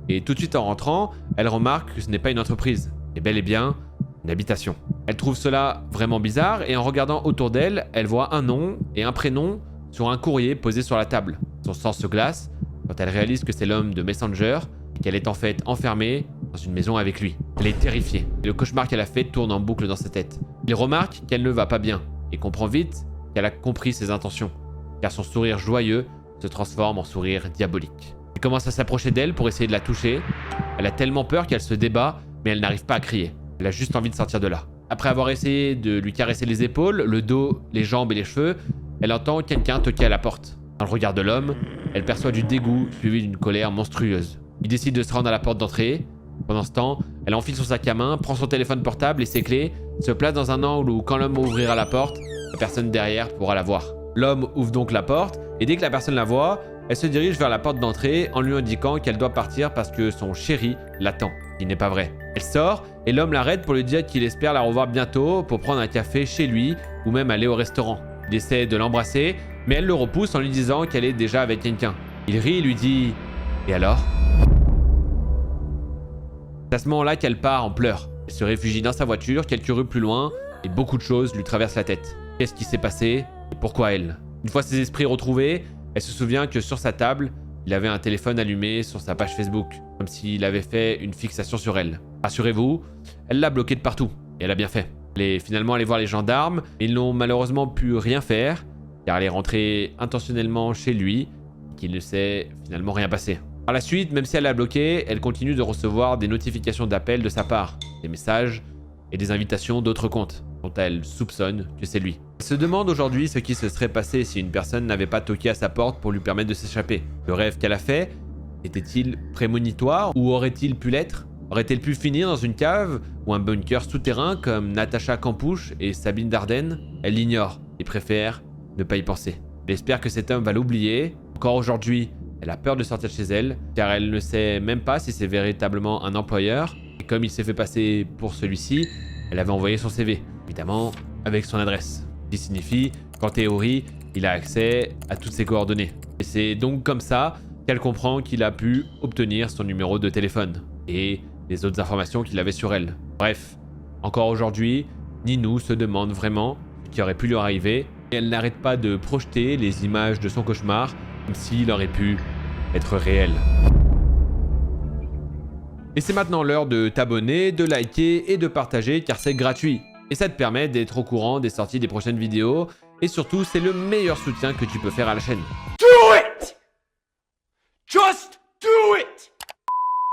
et tout de suite en rentrant, elle remarque que ce n'est pas une entreprise, mais bel et bien une habitation. Elle trouve cela vraiment bizarre et en regardant autour d'elle, elle voit un nom et un prénom sur un courrier posé sur la table. Son sang se glace quand elle réalise que c'est l'homme de Messenger et qu'elle est en fait enfermée dans une maison avec lui. Elle est terrifiée et le cauchemar qu'elle a fait tourne en boucle dans sa tête. Il remarque qu'elle ne va pas bien et comprend vite qu'elle a compris ses intentions, car son sourire joyeux se transforme en sourire diabolique. Il commence à s'approcher d'elle pour essayer de la toucher. Elle a tellement peur qu'elle se débat, mais elle n'arrive pas à crier. Elle a juste envie de sortir de là. Après avoir essayé de lui caresser les épaules, le dos, les jambes et les cheveux, elle entend quelqu'un toquer à la porte. Dans le regard de l'homme, elle perçoit du dégoût suivi d'une colère monstrueuse. Il décide de se rendre à la porte d'entrée. Pendant ce temps, elle enfile son sac à main, prend son téléphone portable et ses clés, se place dans un angle où quand l'homme ouvrira la porte, la personne derrière pourra la voir. L'homme ouvre donc la porte et dès que la personne la voit, elle se dirige vers la porte d'entrée en lui indiquant qu'elle doit partir parce que son chéri l'attend. Ce n'est pas vrai. Elle sort et l'homme l'arrête pour lui dire qu'il espère la revoir bientôt pour prendre un café chez lui ou même aller au restaurant. Il essaie de l'embrasser, mais elle le repousse en lui disant qu'elle est déjà avec quelqu'un. Il rit et lui dit « Et alors ?» C'est à ce moment-là qu'elle part en pleurs. Elle se réfugie dans sa voiture quelques rues plus loin et beaucoup de choses lui traversent la tête. Qu'est-ce qui s'est passé et pourquoi elle? Une fois ses esprits retrouvés, elle se souvient que sur sa table, il avait un téléphone allumé sur sa page Facebook, comme s'il avait fait une fixation sur elle. Rassurez-vous, elle l'a bloqué de partout, et elle a bien fait. Elle est finalement allée voir les gendarmes, mais ils n'ont malheureusement pu rien faire, car elle est rentrée intentionnellement chez lui, qu'il ne s'est finalement rien passé. Par la suite, même si elle l'a bloqué, elle continue de recevoir des notifications d'appels de sa part, des messages et des invitations d'autres comptes, dont elle soupçonne que c'est lui. Elle se demande aujourd'hui ce qui se serait passé si une personne n'avait pas toqué à sa porte pour lui permettre de s'échapper. Le rêve qu'elle a fait était-il prémonitoire ou aurait-il pu l'être? Aurait-elle pu finir dans une cave ou un bunker souterrain comme Natacha Campouche et Sabine Dardenne? Elle l'ignore et préfère ne pas y penser. Elle espère que cet homme va l'oublier. Encore aujourd'hui, elle a peur de sortir de chez elle car elle ne sait même pas si c'est véritablement un employeur. Et comme il s'est fait passer pour celui-ci, elle avait envoyé son CV, évidemment avec son adresse. Ce qui signifie qu'en théorie, il a accès à toutes ses coordonnées. Et c'est donc comme ça qu'elle comprend qu'il a pu obtenir son numéro de téléphone et les autres informations qu'il avait sur elle. Bref, encore aujourd'hui, Ninou se demande vraiment ce qui aurait pu lui arriver et elle n'arrête pas de projeter les images de son cauchemar comme s'il aurait pu être réel. Et c'est maintenant l'heure de t'abonner, de liker et de partager car c'est gratuit. Et ça te permet d'être au courant des sorties des prochaines vidéos. Et surtout, c'est le meilleur soutien que tu peux faire à la chaîne. Do it! Just do it!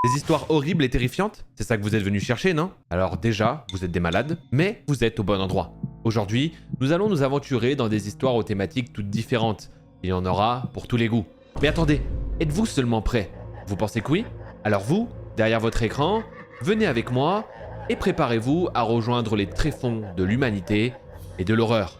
Des histoires horribles et terrifiantes? C'est ça que vous êtes venus chercher, non? Alors déjà, vous êtes des malades, mais vous êtes au bon endroit. Aujourd'hui, nous allons nous aventurer dans des histoires aux thématiques toutes différentes. Il y en aura pour tous les goûts. Mais attendez, êtes-vous seulement prêts? Vous pensez que oui? Alors vous, derrière votre écran, venez avec moi et préparez-vous à rejoindre les tréfonds de l'humanité et de l'horreur.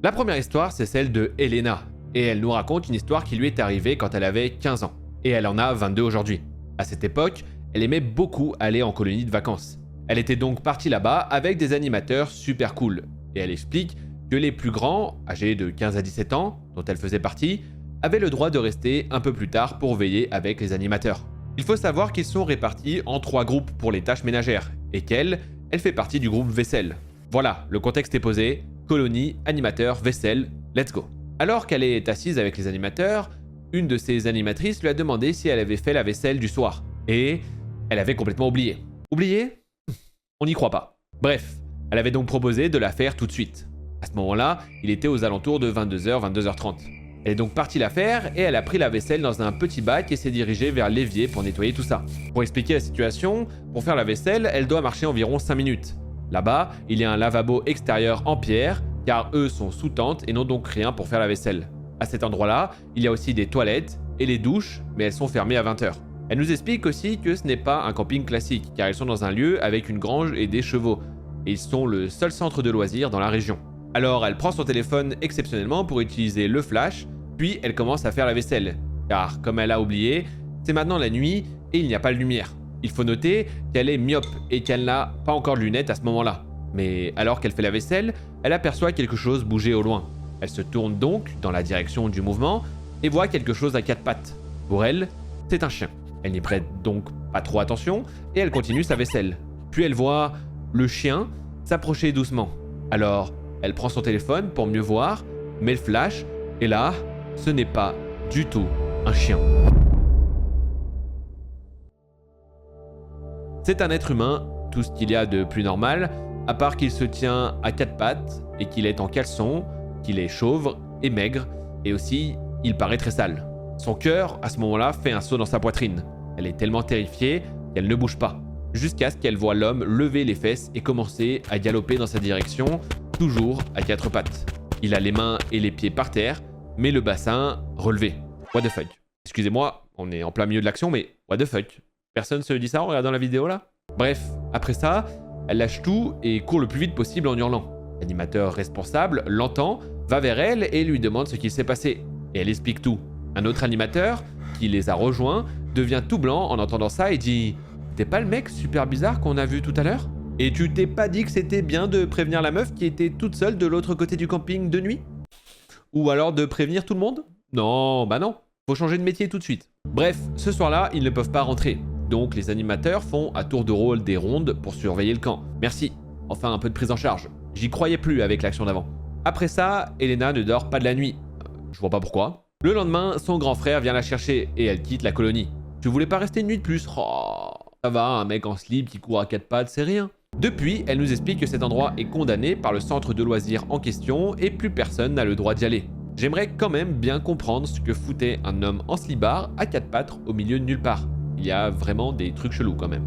La première histoire, c'est celle de Elena, et elle nous raconte une histoire qui lui est arrivée quand elle avait 15 ans, et elle en a 22 aujourd'hui. À cette époque, elle aimait beaucoup aller en colonie de vacances. Elle était donc partie là-bas avec des animateurs super cool, et elle explique que les plus grands, âgés de 15 à 17 ans, dont elle faisait partie, avaient le droit de rester un peu plus tard pour veiller avec les animateurs. Il faut savoir qu'ils sont répartis en 3 groupes pour les tâches ménagères, et qu'elle, elle fait partie du groupe vaisselle. Voilà, le contexte est posé, colonie, animateur, vaisselle, let's go. Alors qu'elle est assise avec les animateurs, une de ses animatrices lui a demandé si elle avait fait la vaisselle du soir, et elle avait complètement oublié. Oublié ? On n'y croit pas. Bref, elle avait donc proposé de la faire tout de suite. À ce moment-là, il était aux alentours de 22h, 22h30. Elle est donc partie la faire et elle a pris la vaisselle dans un petit bac et s'est dirigée vers l'évier pour nettoyer tout ça. Pour expliquer la situation, pour faire la vaisselle, elle doit marcher environ 5 minutes. Là-bas, il y a un lavabo extérieur en pierre, car eux sont sous tente et n'ont donc rien pour faire la vaisselle. À cet endroit-là, il y a aussi des toilettes et les douches, mais elles sont fermées à 20h. Elle nous explique aussi que ce n'est pas un camping classique, car ils sont dans un lieu avec une grange et des chevaux, et ils sont le seul centre de loisirs dans la région. Alors elle prend son téléphone exceptionnellement pour utiliser le flash, puis elle commence à faire la vaisselle, car comme elle a oublié, c'est maintenant la nuit et il n'y a pas de lumière. Il faut noter qu'elle est myope et qu'elle n'a pas encore de lunettes à ce moment-là. Mais alors qu'elle fait la vaisselle, elle aperçoit quelque chose bouger au loin. Elle se tourne donc dans la direction du mouvement et voit quelque chose à 4 pattes. Pour elle, c'est un chien. Elle n'y prête donc pas trop attention et elle continue sa vaisselle. Puis elle voit le chien s'approcher doucement. Alors, elle prend son téléphone pour mieux voir, met le flash, et là, ce n'est pas du tout un chien. C'est un être humain, tout ce qu'il y a de plus normal, à part qu'il se tient à 4 pattes et qu'il est en caleçon, qu'il est chauve et maigre, et aussi, il paraît très sale. Son cœur, à ce moment-là, fait un saut dans sa poitrine. Elle est tellement terrifiée qu'elle ne bouge pas, jusqu'à ce qu'elle voit l'homme lever les fesses et commencer à galoper dans sa direction, toujours à 4 pattes. Il a les mains et les pieds par terre, mais le bassin relevé. What the fuck. Excusez-moi, on est en plein milieu de l'action, mais what the fuck. Personne se dit ça en regardant la vidéo là ? Bref, après ça, elle lâche tout et court le plus vite possible en hurlant. L'animateur responsable l'entend, va vers elle et lui demande ce qu'il s'est passé. Et elle explique tout. Un autre animateur, qui les a rejoints, devient tout blanc en entendant ça et dit « T'es pas le mec super bizarre qu'on a vu tout à l'heure ? Et tu t'es pas dit que c'était bien de prévenir la meuf qui était toute seule de l'autre côté du camping de nuit ? Ou alors de prévenir tout le monde ? Non, bah non, faut changer de métier tout de suite. » Bref, ce soir-là, ils ne peuvent pas rentrer. Donc les animateurs font à tour de rôle des rondes pour surveiller le camp. Merci, enfin un peu de prise en charge. J'y croyais plus avec l'action d'avant. Après ça, Elena ne dort pas de la nuit. Je vois pas pourquoi. Le lendemain, son grand frère vient la chercher et elle quitte la colonie. Tu voulais pas rester une nuit de plus ? Oh, ça va, un mec en slip qui court à 4 pattes, c'est rien. Depuis, elle nous explique que cet endroit est condamné par le centre de loisirs en question et plus personne n'a le droit d'y aller. J'aimerais quand même bien comprendre ce que foutait un homme en slibard à 4 pattes au milieu de nulle part. Il y a vraiment des trucs chelous quand même.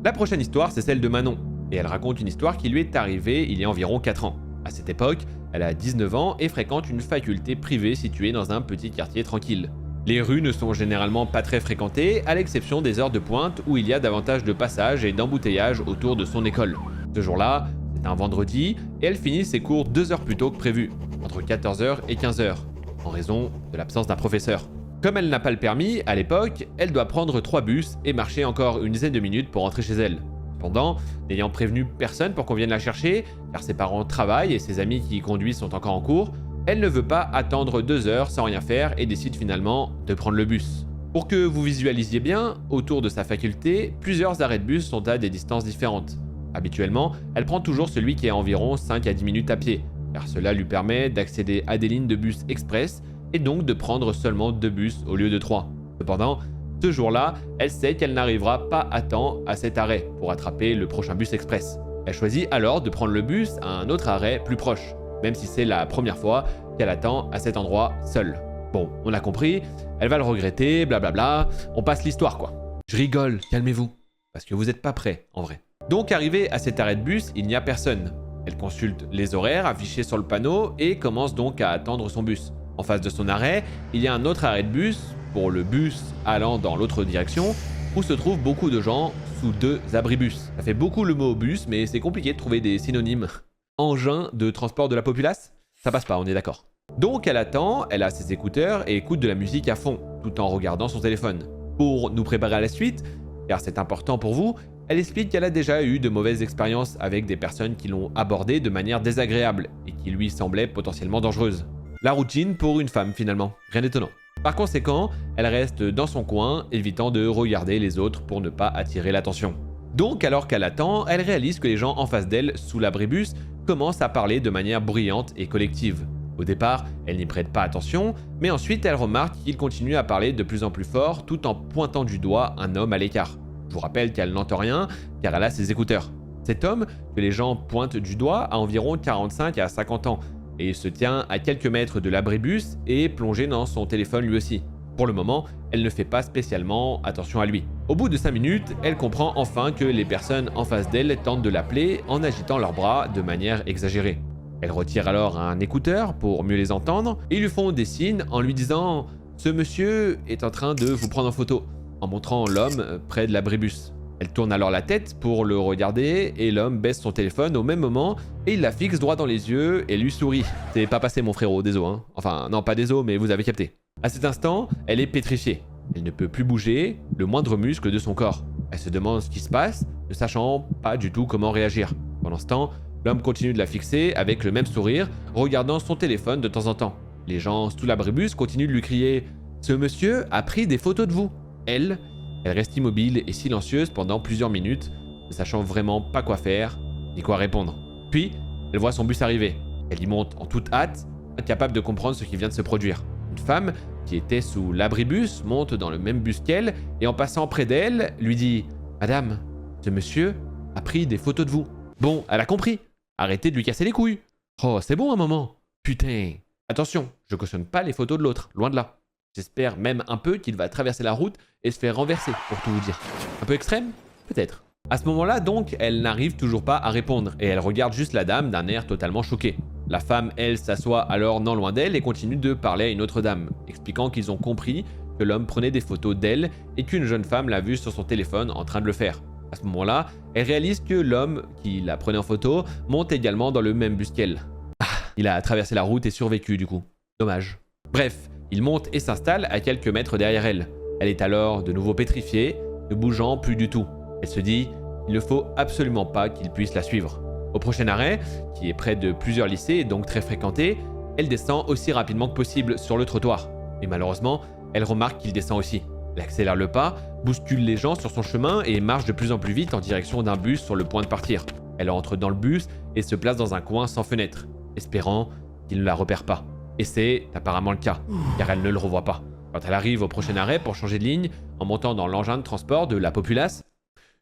La prochaine histoire, c'est celle de Manon, et elle raconte une histoire qui lui est arrivée il y a environ 4 ans. À cette époque, elle a 19 ans et fréquente une faculté privée située dans un petit quartier tranquille. Les rues ne sont généralement pas très fréquentées, à l'exception des heures de pointe où il y a davantage de passages et d'embouteillages autour de son école. Ce jour-là, c'est un vendredi, et elle finit ses cours 2 heures plus tôt que prévu, entre 14h et 15h, en raison de l'absence d'un professeur. Comme elle n'a pas le permis, à l'époque, elle doit prendre 3 bus et marcher encore une dizaine de minutes pour rentrer chez elle. Cependant, n'ayant prévenu personne pour qu'on vienne la chercher, car ses parents travaillent et ses amis qui y conduisent sont encore en cours, elle ne veut pas attendre 2 heures sans rien faire et décide finalement de prendre le bus. Pour que vous visualisiez bien, autour de sa faculté, plusieurs arrêts de bus sont à des distances différentes. Habituellement, elle prend toujours celui qui est à environ 5 à 10 minutes à pied, car cela lui permet d'accéder à des lignes de bus express et donc de prendre seulement 2 bus au lieu de 3. Cependant, ce jour-là, elle sait qu'elle n'arrivera pas à temps à cet arrêt pour attraper le prochain bus express. Elle choisit alors de prendre le bus à un autre arrêt plus proche, même si c'est la première fois qu'elle attend à cet endroit seule. Bon, on a compris, elle va le regretter, blablabla, on passe l'histoire quoi. Je rigole, calmez-vous, parce que vous n'êtes pas prêts en vrai. Donc arrivée à cet arrêt de bus, il n'y a personne. Elle consulte les horaires affichés sur le panneau et commence donc à attendre son bus. En face de son arrêt, il y a un autre arrêt de bus, pour le bus allant dans l'autre direction, où se trouvent beaucoup de gens, sous 2 abribus. Ça fait beaucoup le mot bus, mais c'est compliqué de trouver des synonymes. Engin de transport de la populace? Ça passe pas, on est d'accord. Donc elle attend, elle a ses écouteurs et écoute de la musique à fond, tout en regardant son téléphone. Pour nous préparer à la suite, car c'est important pour vous, elle explique qu'elle a déjà eu de mauvaises expériences avec des personnes qui l'ont abordée de manière désagréable et qui lui semblaient potentiellement dangereuses. La routine pour une femme finalement, rien d'étonnant. Par conséquent, elle reste dans son coin, évitant de regarder les autres pour ne pas attirer l'attention. Donc alors qu'elle attend, elle réalise que les gens en face d'elle, sous l'abribus, commencent à parler de manière bruyante et collective. Au départ, elle n'y prête pas attention, mais ensuite elle remarque qu'ils continuent à parler de plus en plus fort tout en pointant du doigt un homme à l'écart. Je vous rappelle qu'elle n'entend rien car elle a ses écouteurs. Cet homme, que les gens pointent du doigt, a environ 45 à 50 ans et il se tient à quelques mètres de l'abribus et est plongé dans son téléphone lui aussi. Pour le moment, elle ne fait pas spécialement attention à lui. Au bout de 5 minutes, elle comprend enfin que les personnes en face d'elle tentent de l'appeler en agitant leurs bras de manière exagérée. Elle retire alors un écouteur pour mieux les entendre et lui font des signes en lui disant « Ce monsieur est en train de vous prendre en photo », en montrant l'homme près de l'abribus. Elle tourne alors la tête pour le regarder et l'homme baisse son téléphone au même moment et il la fixe droit dans les yeux et lui sourit. C'est pas passé mon frérot, désolé hein. Enfin non pas désolé mais vous avez capté. À cet instant, elle est pétrifiée. Elle ne peut plus bouger le moindre muscle de son corps. Elle se demande ce qui se passe, ne sachant pas du tout comment réagir. Pendant ce temps, l'homme continue de la fixer avec le même sourire, regardant son téléphone de temps en temps. Les gens sous l'abribus continuent de lui crier « Ce monsieur a pris des photos de vous !» Elle reste immobile et silencieuse pendant plusieurs minutes, ne sachant vraiment pas quoi faire, ni quoi répondre. Puis, elle voit son bus arriver. Elle y monte en toute hâte, incapable de comprendre ce qui vient de se produire. Une femme, qui était sous l'abribus, monte dans le même bus qu'elle et en passant près d'elle, lui dit « Madame, ce monsieur a pris des photos de vous. » Bon, elle a compris. Arrêtez de lui casser les couilles. Oh, c'est bon un moment. Putain. Attention, je cautionne pas les photos de l'autre, loin de là. J'espère même un peu qu'il va traverser la route et se faire renverser, pour tout vous dire. Un peu extrême? Peut-être. À ce moment-là, donc, elle n'arrive toujours pas à répondre et elle regarde juste la dame d'un air totalement choqué. La femme, elle, s'assoit alors non loin d'elle et continue de parler à une autre dame, expliquant qu'ils ont compris que l'homme prenait des photos d'elle et qu'une jeune femme l'a vue sur son téléphone en train de le faire. À ce moment-là, elle réalise que l'homme qui la prenait en photo monte également dans le même bus qu'elle. Ah, il a traversé la route et survécu du coup. Dommage. Bref, il monte et s'installe à quelques mètres derrière elle. Elle est alors de nouveau pétrifiée, ne bougeant plus du tout. Elle se dit, il ne faut absolument pas qu'il puisse la suivre. Au prochain arrêt, qui est près de plusieurs lycées et donc très fréquenté, elle descend aussi rapidement que possible sur le trottoir. Et malheureusement, elle remarque qu'il descend aussi. Elle accélère le pas, bouscule les gens sur son chemin et marche de plus en plus vite en direction d'un bus sur le point de partir. Elle entre dans le bus et se place dans un coin sans fenêtre, espérant qu'il ne la repère pas. Et c'est apparemment le cas, car elle ne le revoit pas. Quand elle arrive au prochain arrêt pour changer de ligne, en montant dans l'engin de transport de la populace,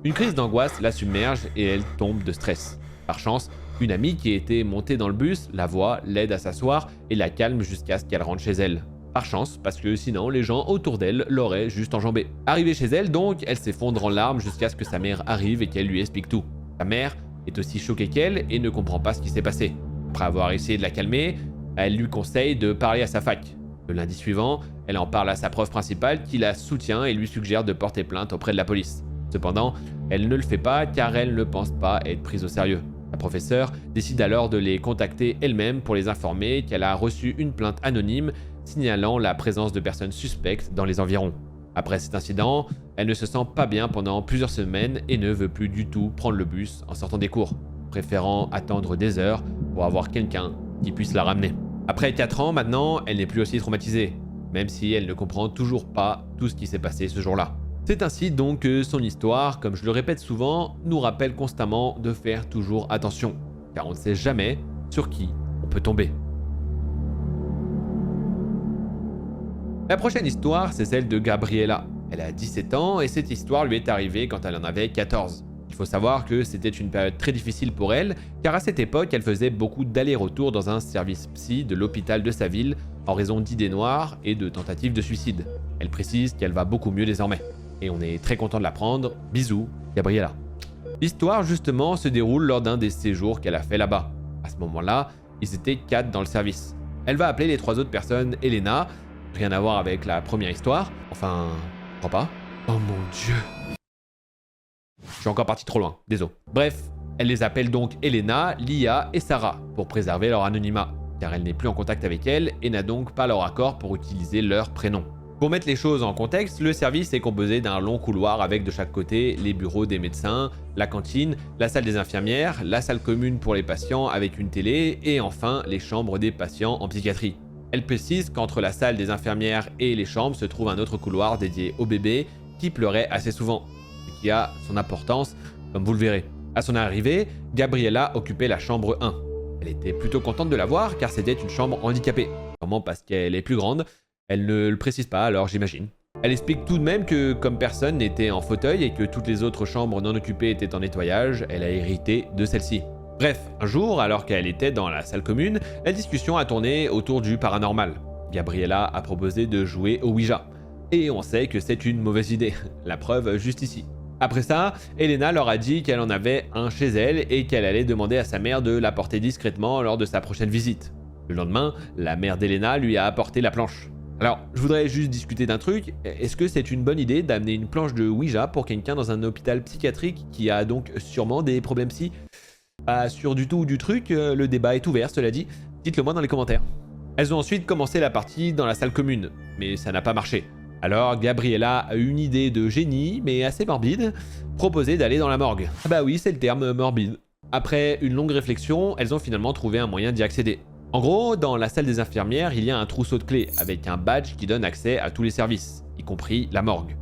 une crise d'angoisse la submerge et elle tombe de stress. Par chance, une amie qui était montée dans le bus la voit, l'aide à s'asseoir et la calme jusqu'à ce qu'elle rentre chez elle. Par chance, parce que sinon les gens autour d'elle l'auraient juste enjambée. Arrivée chez elle donc, elle s'effondre en larmes jusqu'à ce que sa mère arrive et qu'elle lui explique tout. Sa mère est aussi choquée qu'elle et ne comprend pas ce qui s'est passé. Après avoir essayé de la calmer, elle lui conseille de parler à sa fac. Le lundi suivant, elle en parle à sa prof principale qui la soutient et lui suggère de porter plainte auprès de la police. Cependant, elle ne le fait pas car elle ne pense pas être prise au sérieux. La professeure décide alors de les contacter elle-même pour les informer qu'elle a reçu une plainte anonyme signalant la présence de personnes suspectes dans les environs. Après cet incident, elle ne se sent pas bien pendant plusieurs semaines et ne veut plus du tout prendre le bus en sortant des cours, préférant attendre des heures pour avoir quelqu'un qui puisse la ramener. Après 4 ans maintenant, elle n'est plus aussi traumatisée, même si elle ne comprend toujours pas tout ce qui s'est passé ce jour-là. C'est ainsi donc que son histoire, comme je le répète souvent, nous rappelle constamment de faire toujours attention, car on ne sait jamais sur qui on peut tomber. La prochaine histoire, c'est celle de Gabriela. Elle a 17 ans et cette histoire lui est arrivée quand elle en avait 14. Il faut savoir que c'était une période très difficile pour elle, car à cette époque, elle faisait beaucoup d'allers-retours dans un service psy de l'hôpital de sa ville en raison d'idées noires et de tentatives de suicide. Elle précise qu'elle va beaucoup mieux désormais. Et on est très content de l'apprendre. Bisous, Gabriela. L'histoire, justement, se déroule lors d'un des séjours qu'elle a fait là-bas. À ce moment-là, ils étaient 4 dans le service. Elle va appeler les 3 autres personnes Elena. Rien à voir avec la première histoire. Enfin, je crois pas. Oh mon Dieu. Je suis encore parti trop loin, désolé. Bref, elle les appelle donc Elena, Lia et Sarah pour préserver leur anonymat, car elle n'est plus en contact avec elles et n'a donc pas leur accord pour utiliser leur prénom. Pour mettre les choses en contexte, le service est composé d'un long couloir avec de chaque côté les bureaux des médecins, la cantine, la salle des infirmières, la salle commune pour les patients avec une télé et enfin les chambres des patients en psychiatrie. Elle précise qu'entre la salle des infirmières et les chambres se trouve un autre couloir dédié aux bébés qui pleuraient assez souvent, ce qui a son importance comme vous le verrez. À son arrivée, Gabriella occupait la chambre 1. Elle était plutôt contente de la voir car c'était une chambre handicapée, sûrement parce qu'elle est plus grande. Elle ne le précise pas, alors j'imagine. Elle explique tout de même que comme personne n'était en fauteuil et que toutes les autres chambres non occupées étaient en nettoyage, elle a hérité de celle-ci. Bref, un jour, alors qu'elle était dans la salle commune, la discussion a tourné autour du paranormal. Gabriella a proposé de jouer au Ouija. Et on sait que c'est une mauvaise idée. La preuve juste ici. Après ça, Elena leur a dit qu'elle en avait un chez elle et qu'elle allait demander à sa mère de l'apporter discrètement lors de sa prochaine visite. Le lendemain, la mère d'Elena lui a apporté la planche. Alors, je voudrais juste discuter d'un truc. Est-ce que c'est une bonne idée d'amener une planche de Ouija pour quelqu'un dans un hôpital psychiatrique qui a donc sûrement des problèmes psy? Pas sûr du tout ou du truc, le débat est ouvert, cela dit. Dites-le moi dans les commentaires. Elles ont ensuite commencé la partie dans la salle commune, mais ça n'a pas marché. Alors Gabriella a eu une idée de génie, mais assez morbide, proposé d'aller dans la morgue. Ah bah oui, c'est le terme morbide. Après une longue réflexion, elles ont finalement trouvé un moyen d'y accéder. En gros, dans la salle des infirmières, il y a un trousseau de clés avec un badge qui donne accès à tous les services, y compris la morgue.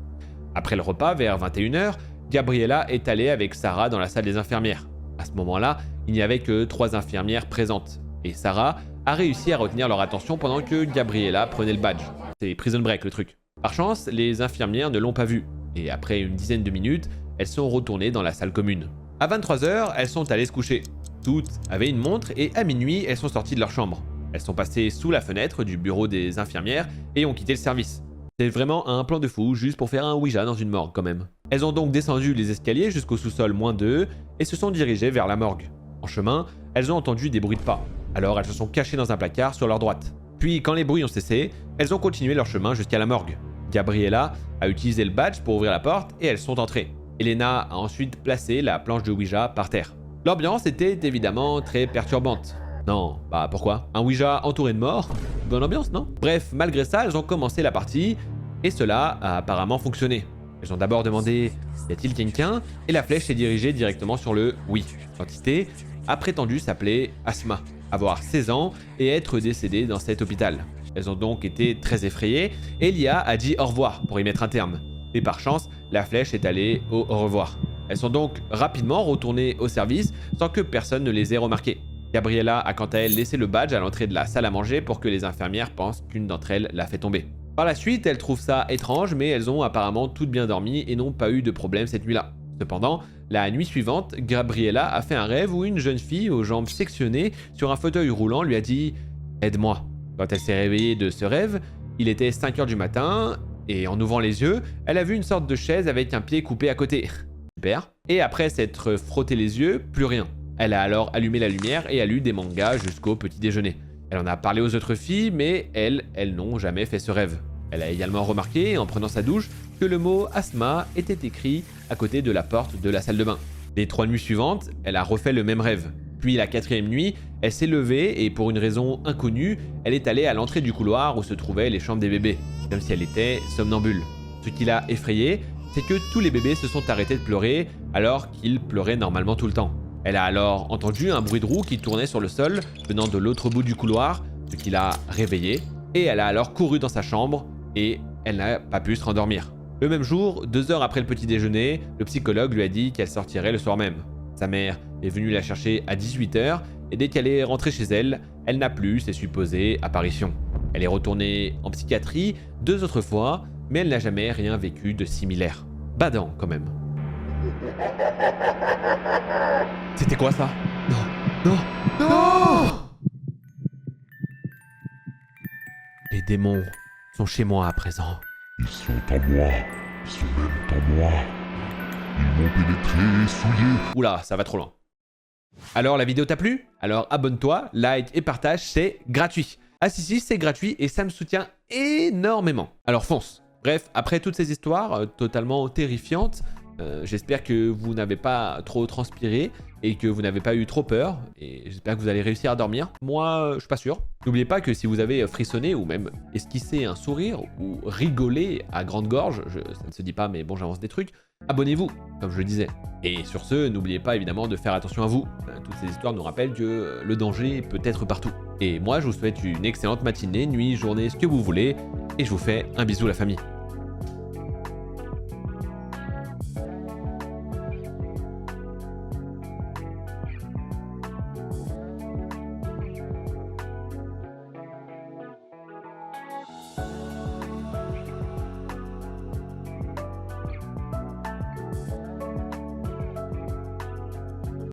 Après le repas, vers 21h, Gabriella est allée avec Sarah dans la salle des infirmières. À ce moment-là, il n'y avait que 3 infirmières présentes, et Sarah a réussi à retenir leur attention pendant que Gabriella prenait le badge. C'est Prison Break le truc. Par chance, les infirmières ne l'ont pas vue, et après une dizaine de minutes, elles sont retournées dans la salle commune. À 23h, elles sont allées se coucher. Toutes avaient une montre et à minuit, elles sont sorties de leur chambre. Elles sont passées sous la fenêtre du bureau des infirmières et ont quitté le service. C'est vraiment un plan de fou, juste pour faire un Ouija dans une morgue quand même. Elles ont donc descendu les escaliers jusqu'au sous-sol -2 et se sont dirigées vers la morgue. En chemin, elles ont entendu des bruits de pas. Alors elles se sont cachées dans un placard sur leur droite. Puis quand les bruits ont cessé, elles ont continué leur chemin jusqu'à la morgue. Gabriella a utilisé le badge pour ouvrir la porte et elles sont entrées. Elena a ensuite placé la planche de Ouija par terre. L'ambiance était évidemment très perturbante. Non, bah pourquoi? Un Ouija entouré de morts? Bonne ambiance, non? Bref, malgré ça, elles ont commencé la partie, et cela a apparemment fonctionné. Elles ont d'abord demandé « Y a-t-il quelqu'un ?» et la flèche s'est dirigée directement sur le « oui ». L'entité a prétendu s'appeler Asma, avoir 16 ans et être décédée dans cet hôpital. Elles ont donc été très effrayées, et Lia a dit au revoir pour y mettre un terme. Et par chance, la flèche est allée au revoir. Elles sont donc rapidement retournées au service sans que personne ne les ait remarquées. Gabriella a quant à elle laissé le badge à l'entrée de la salle à manger pour que les infirmières pensent qu'une d'entre elles l'a fait tomber. Par la suite, elles trouvent ça étrange, mais elles ont apparemment toutes bien dormi et n'ont pas eu de problème cette nuit-là. Cependant, la nuit suivante, Gabriella a fait un rêve où une jeune fille aux jambes sectionnées sur un fauteuil roulant lui a dit « Aide-moi ». Quand elle s'est réveillée de ce rêve, il était 5h du matin et en ouvrant les yeux, elle a vu une sorte de chaise avec un pied coupé à côté. Super. Et après s'être frotté les yeux, plus rien. Elle a alors allumé la lumière et a lu des mangas jusqu'au petit déjeuner. Elle en a parlé aux autres filles, mais elles n'ont jamais fait ce rêve. Elle a également remarqué, en prenant sa douche, que le mot Asma était écrit à côté de la porte de la salle de bain. Les 3 nuits suivantes, elle a refait le même rêve. Puis la 4e nuit, elle s'est levée et pour une raison inconnue, elle est allée à l'entrée du couloir où se trouvaient les chambres des bébés, comme si elle était somnambule. Ce qui l'a effrayée, c'est que tous les bébés se sont arrêtés de pleurer alors qu'ils pleuraient normalement tout le temps. Elle a alors entendu un bruit de roue qui tournait sur le sol venant de l'autre bout du couloir, ce qui l'a réveillée, et elle a alors couru dans sa chambre et elle n'a pas pu se rendormir. Le même jour, 2 heures après le petit déjeuner, le psychologue lui a dit qu'elle sortirait le soir même. Sa mère est venue la chercher à 18h et dès qu'elle est rentrée chez elle, elle n'a plus ses supposées apparitions. Elle est retournée en psychiatrie 2 autres fois, mais elle n'a jamais rien vécu de similaire. Badant quand même. C'était quoi ça? Non, non, non! Les démons sont chez moi à présent. Ils sont en moi. Ils sont même en moi. Ils m'ont pénétré, souillé. Oula, ça va trop loin. Alors la vidéo t'a plu? Alors abonne-toi, like et partage, c'est gratuit. Ah si, c'est gratuit et ça me soutient énormément. Alors fonce. Bref, après toutes ces histoires totalement terrifiantes, J'espère que vous n'avez pas trop transpiré et que vous n'avez pas eu trop peur. Et j'espère que vous allez réussir à dormir. Moi, je suis pas sûr. N'oubliez pas que si vous avez frissonné ou même esquissé un sourire ou rigolé à grande gorge, ça ne se dit pas mais bon j'avance des trucs, abonnez-vous, comme je le disais. Et sur ce, n'oubliez pas évidemment de faire attention à vous. Toutes ces histoires nous rappellent que le danger peut être partout. Et moi, je vous souhaite une excellente matinée, nuit, journée, ce que vous voulez. Et je vous fais un bisou la famille.